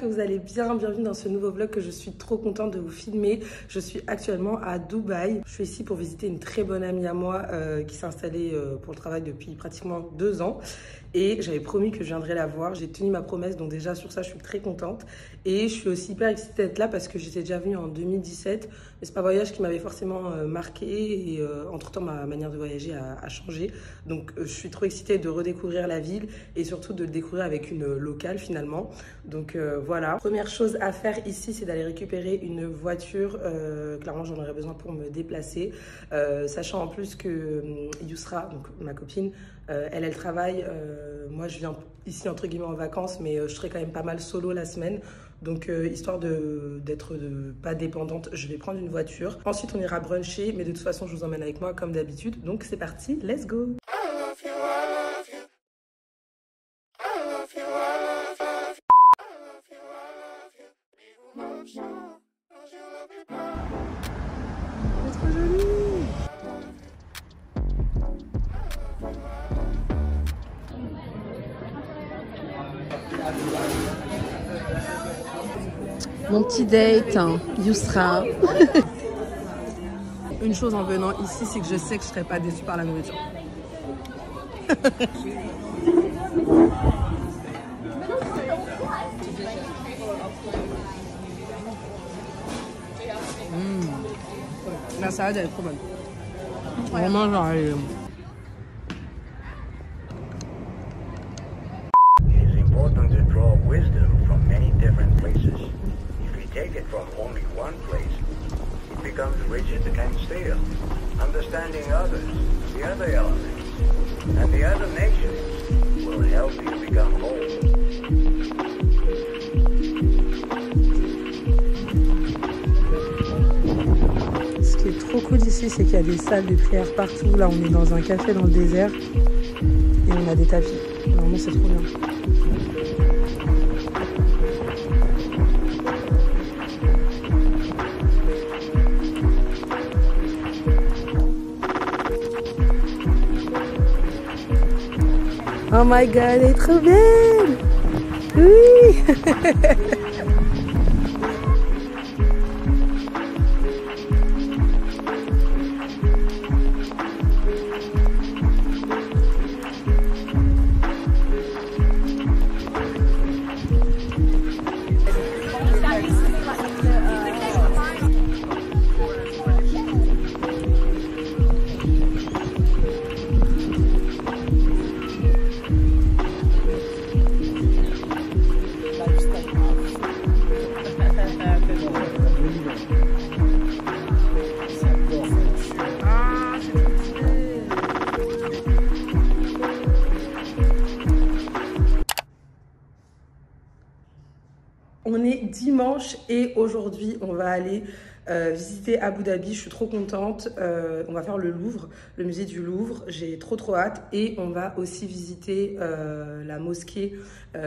que vous allez bien. Bienvenue dans ce nouveau vlog que je suis trop contente de vous filmer. Je suis actuellement à Dubaï. Je suis ici pour visiter une très bonne amie à moi qui s'est installée pour le travail depuis pratiquement 2 ans. Et j'avais promis que je viendrais la voir. J'ai tenu ma promesse, donc déjà sur ça, je suis très contente. Et je suis aussi hyper excitée d'être là parce que j'étais déjà venue en 2017. Mais c'est pas un voyage qui m'avait forcément marqué. Et entre-temps, ma manière de voyager a changé. Donc je suis trop excitée de redécouvrir la ville et surtout de le découvrir avec une locale finalement. Donc voilà. Première chose à faire ici, c'est d'aller récupérer une voiture. Clairement, j'en aurais besoin pour me déplacer. Sachant en plus que Yousra, donc ma copine, elle travaille. Moi, je viens ici entre guillemets en vacances, mais je serai quand même pas mal solo la semaine. Donc, histoire d'être pas dépendante, je vais prendre une voiture. Ensuite, on ira bruncher, mais de toute façon, je vous emmène avec moi comme d'habitude. Donc, c'est parti, let's go! C'est trop joli! Mon petit date, hein, Yousra. Une chose en venant ici, c'est que je sais que je ne serai pas déçue par la nourriture. La salade, elle est trop bonne. Vraiment, genre, elle est... Take it from only one place, it becomes rigid and stale. Understanding others, the other elements, and the other nations will help you become whole. Ce qui est trop cool ici, c'est qu'il y a des salles de prière partout. Là, on est dans un café dans le désert et on a des tapis. Vraiment, c'est trop bien. Oh my god, elle est trop belle! Oui! On est dimanche et aujourd'hui on va aller visiter Abu Dhabi. Je suis trop contente. On va faire le Louvre, le musée du Louvre. J'ai trop hâte. Et on va aussi visiter la mosquée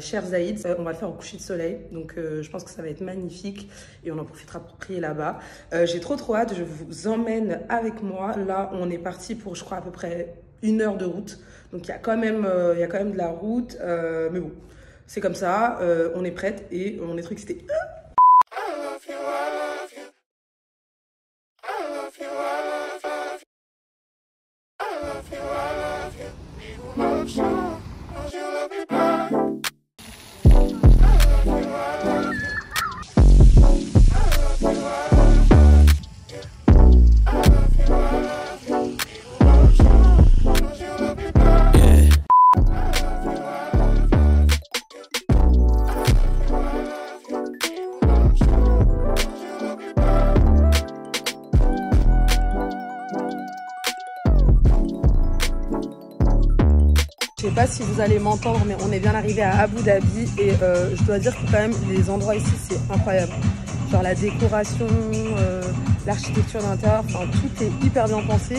Cheikh Zayed. On va le faire au coucher de soleil. Donc je pense que ça va être magnifique et on en profitera pour prier là-bas. J'ai trop hâte. Je vous emmène avec moi. Là on est parti pour je crois à peu près 1 heure de route. Donc il y a quand même de la route. Mais bon. C'est comme ça, on est prête et on est trop excités. Je sais pas si vous allez m'entendre, mais on est bien arrivé à Abu Dhabi et je dois dire que quand même les endroits ici c'est incroyable. Genre la décoration, l'architecture d'intérieur, enfin tout est hyper bien pensé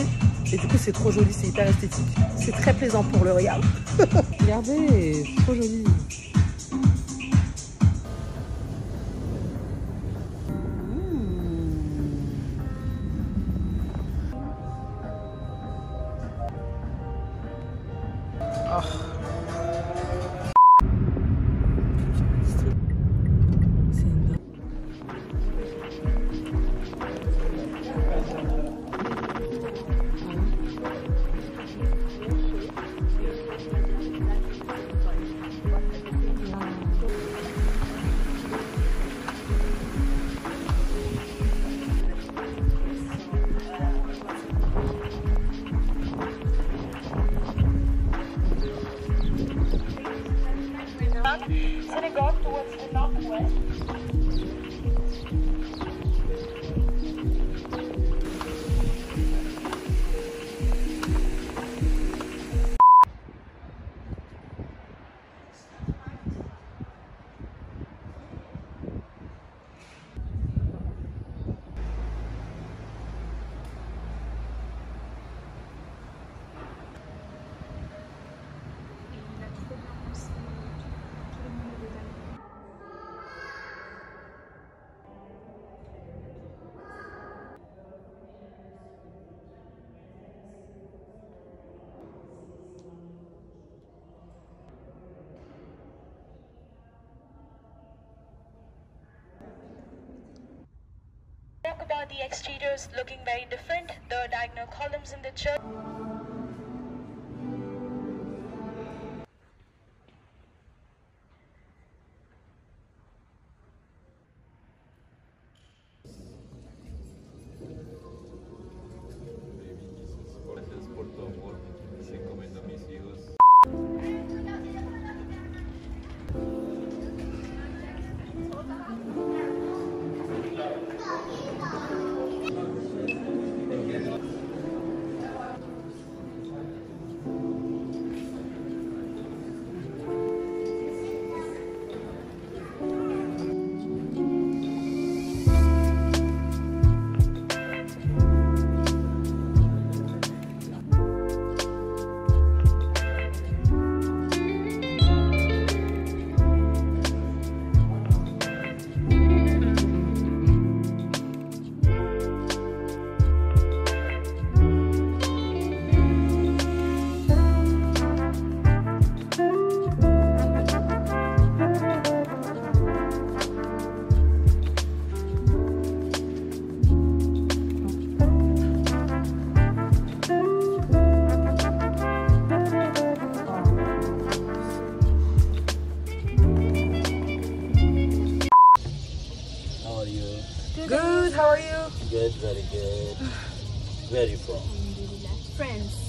et du coup c'est trop joli, c'est hyper esthétique. C'est très plaisant pour le regard. Regardez, c'est trop joli. Oh. talk about the exteriors looking very different, the diagonal columns in the church. Good, how are you? Good, very good. Where are you from? France.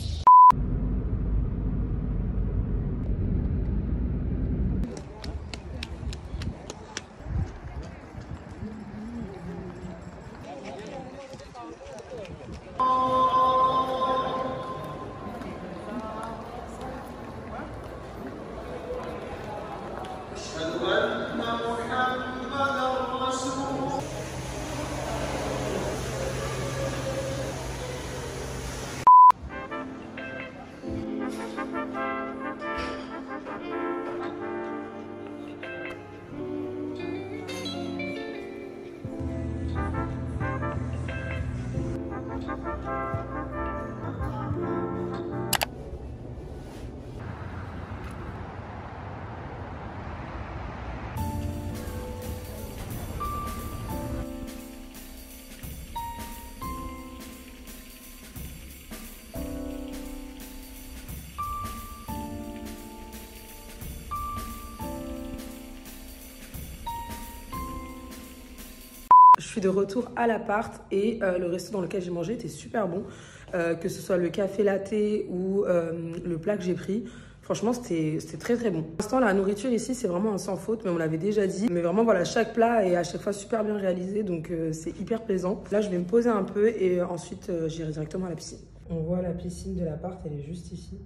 Je suis de retour à l'appart et le resto dans lequel j'ai mangé était super bon. Que ce soit le café latte ou le plat que j'ai pris. Franchement, c'était très très bon. Pour l'instant, la nourriture ici, c'est vraiment un sans faute, mais on l'avait déjà dit. Mais vraiment, voilà, chaque plat est à chaque fois super bien réalisé, donc c'est hyper plaisant. Là, je vais me poser un peu et ensuite, j'irai directement à la piscine. On voit la piscine de l'appart, elle est juste ici.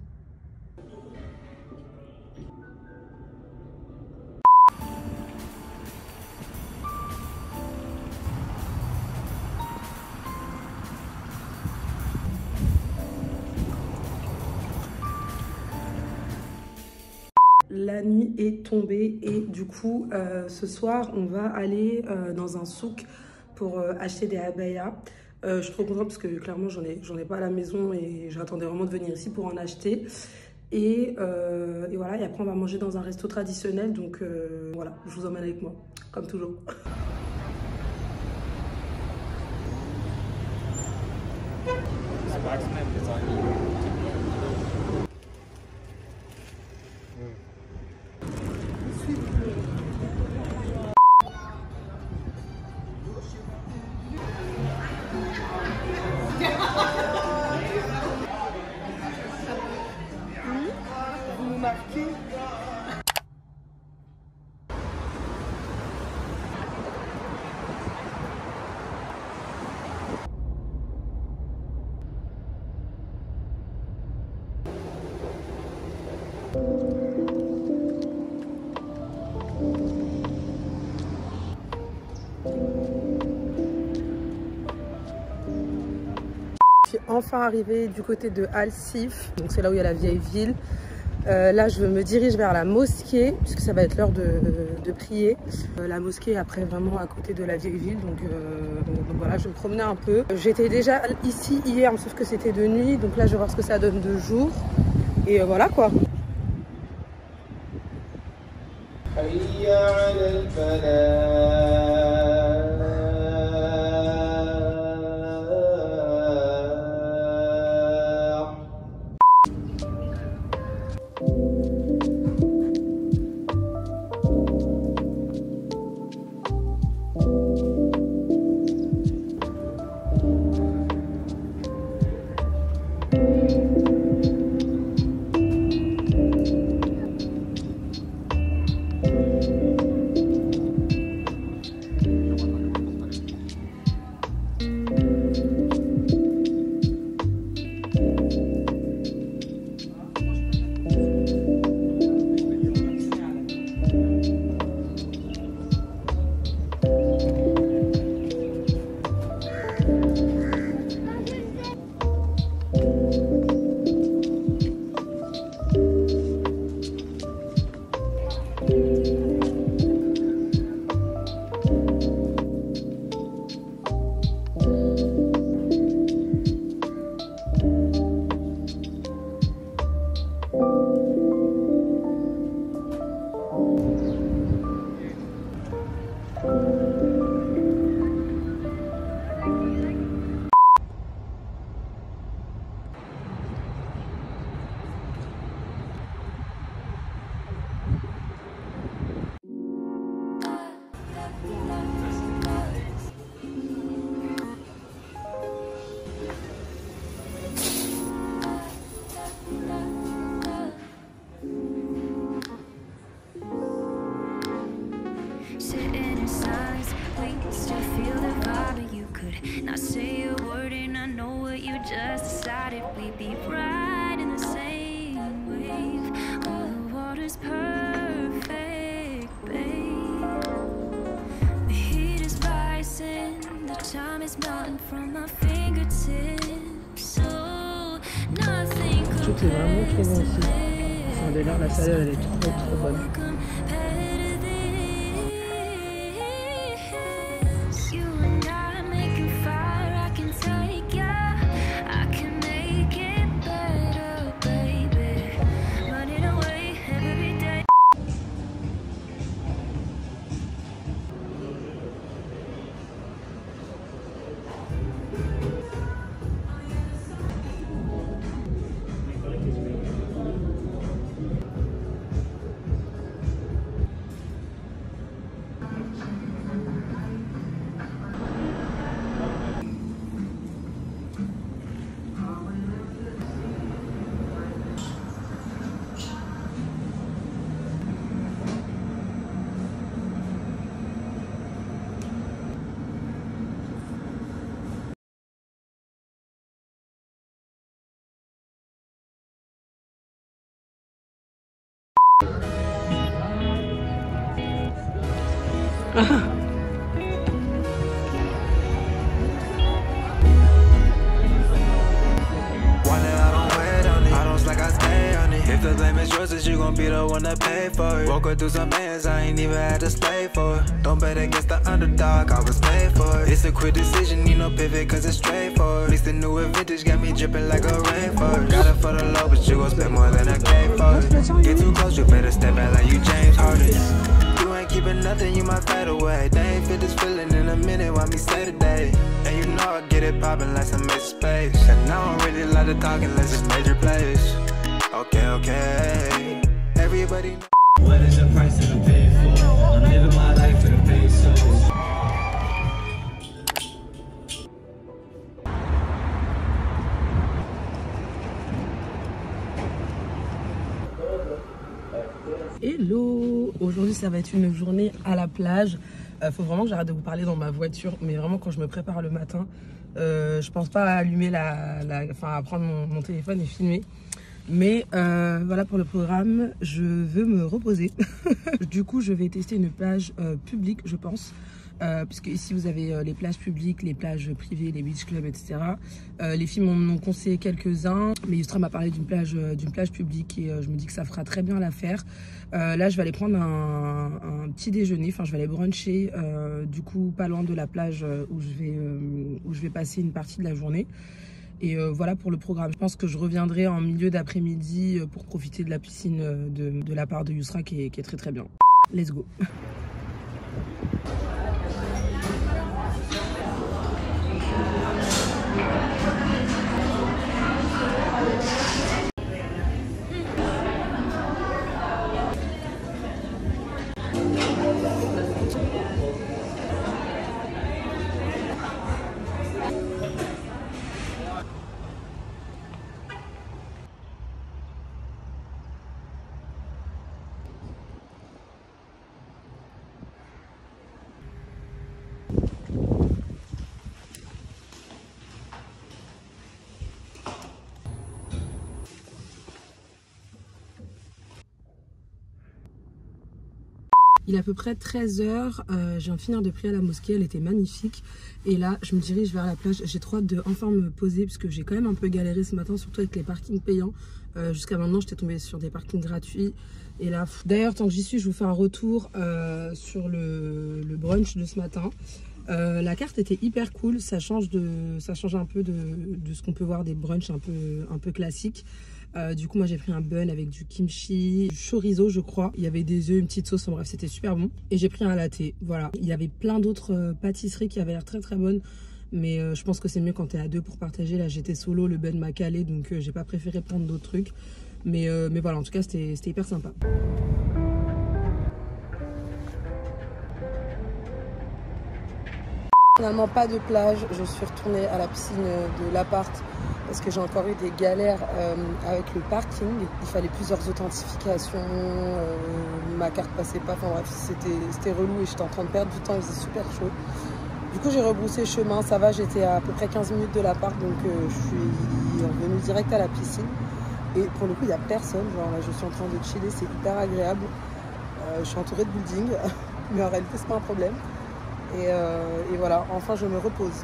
La nuit est tombée et du coup, ce soir, on va aller dans un souk pour acheter des abayas. Je suis trop contente parce que clairement, j'en ai pas à la maison et j'attendais vraiment de venir ici pour en acheter. Et voilà, et après, on va manger dans un resto traditionnel. Donc voilà, je vous emmène avec moi, comme toujours. Je suis enfin arrivée du côté de Al Sif, donc c'est là où il y a la vieille ville. Là, je me dirige vers la mosquée, puisque ça va être l'heure de prier. La mosquée est après vraiment à côté de la vieille ville, donc voilà, je vais me promener un peu. J'étais déjà ici hier, sauf que c'était de nuit, donc là, je vais voir ce que ça donne de jour. Et voilà quoi. حي على الفلاح we'd be right in the same wave. Oh, the water's perfect, babe. The heat is rising, the time is melting from my fingertips. So nothing Tout est vraiment trop bon ici. Enfin, d'ailleurs, la salade elle est trop bonne. The blame is yours, is you gon' be the one to pay for it. Woke up through some bands, I ain't even had to slay for it. Don't bet against the underdog, I was made for it. It's a quick decision, need no pivot, cause it's straightforward. Mix the new and vintage, got me dripping like a rainforest. Got it for the low, but you gon' spend more than a K for it. Get too close, you better step back like you James Harden. You ain't keeping nothing, you might fade away. They ain't fit this feeling in a minute, why me say today? And you know I get it poppin' like some major space. And I don't really like to talk unless it's major plays. Okay, everybody. What is the price that I'm paying for? I'm living my life for the pesos. Hello! Aujourd'hui ça va être une journée à la plage. Faut vraiment que j'arrête de vous parler dans ma voiture, mais vraiment quand je me prépare le matin, je pense pas à allumer à prendre mon téléphone et filmer. Mais voilà pour le programme, je veux me reposer. Du coup, je vais tester une plage publique, je pense. Puisque ici, vous avez les plages publiques, les plages privées, les beach clubs, etc. Les filles m'en ont conseillé quelques-uns. Mais Yusra m'a parlé d'une plage publique et je me dis que ça fera très bien l'affaire. Là, je vais aller prendre un petit déjeuner. Enfin, je vais aller bruncher, du coup, pas loin de la plage où je vais passer une partie de la journée. Et voilà pour le programme. Je pense que je reviendrai en milieu d'après-midi pour profiter de la piscine de la part de Yusra qui est très très bien. Let's go. Il est à peu près 13 h, je viens de finir de prier à la mosquée, elle était magnifique. Et là, je me dirige vers la plage. J'ai trop hâte de enfin me poser parce que j'ai quand même un peu galéré ce matin, surtout avec les parkings payants. Jusqu'à maintenant, j'étais tombée sur des parkings gratuits. Et là, d'ailleurs, tant que j'y suis, je vous fais un retour sur le brunch de ce matin. La carte était hyper cool, ça change un peu de ce qu'on peut voir des brunchs un peu classiques. Du coup moi j'ai pris un bun avec du kimchi, du chorizo je crois. Il y avait des œufs, une petite sauce, en bref c'était super bon. Et j'ai pris un latte, voilà. Il y avait plein d'autres pâtisseries qui avaient l'air très très bonnes. Mais je pense que c'est mieux quand t'es à deux pour partager. Là j'étais solo, le bun m'a calé, donc j'ai pas préféré prendre d'autres trucs. Mais voilà, en tout cas c'était hyper sympa. Finalement pas de plage, je suis retournée à la piscine de l'appart parce que j'ai encore eu des galères avec le parking. Il fallait plusieurs authentifications, ma carte passait pas, enfin bref c'était relou et j'étais en train de perdre du temps, il faisait super chaud. Du coup, j'ai rebroussé chemin, ça va, j'étais à peu près 15 minutes de l'appart, donc je suis revenue direct à la piscine. Et pour le coup, il n'y a personne, genre là, je suis en train de chiller, c'est hyper agréable. Je suis entourée de buildings, mais en réalité, c'est pas un problème. Et voilà, enfin, je me repose.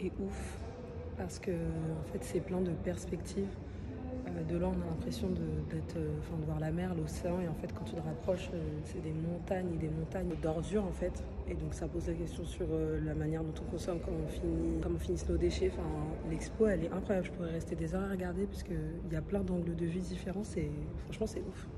Est ouf parce que en fait c'est plein de perspectives. De là on a l'impression de voir la mer, l'océan, et en fait quand tu te rapproches c'est des montagnes d'ordures en fait, et donc ça pose la question sur la manière dont on consomme, comment finissent nos déchets. Enfin, l'expo elle est incroyable, je pourrais rester des heures à regarder parce qu'il y a plein d'angles de vue différents, franchement c'est ouf.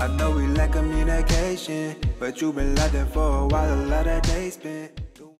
I know we lack communication, but you've been locked in for a while, a lot of days spent.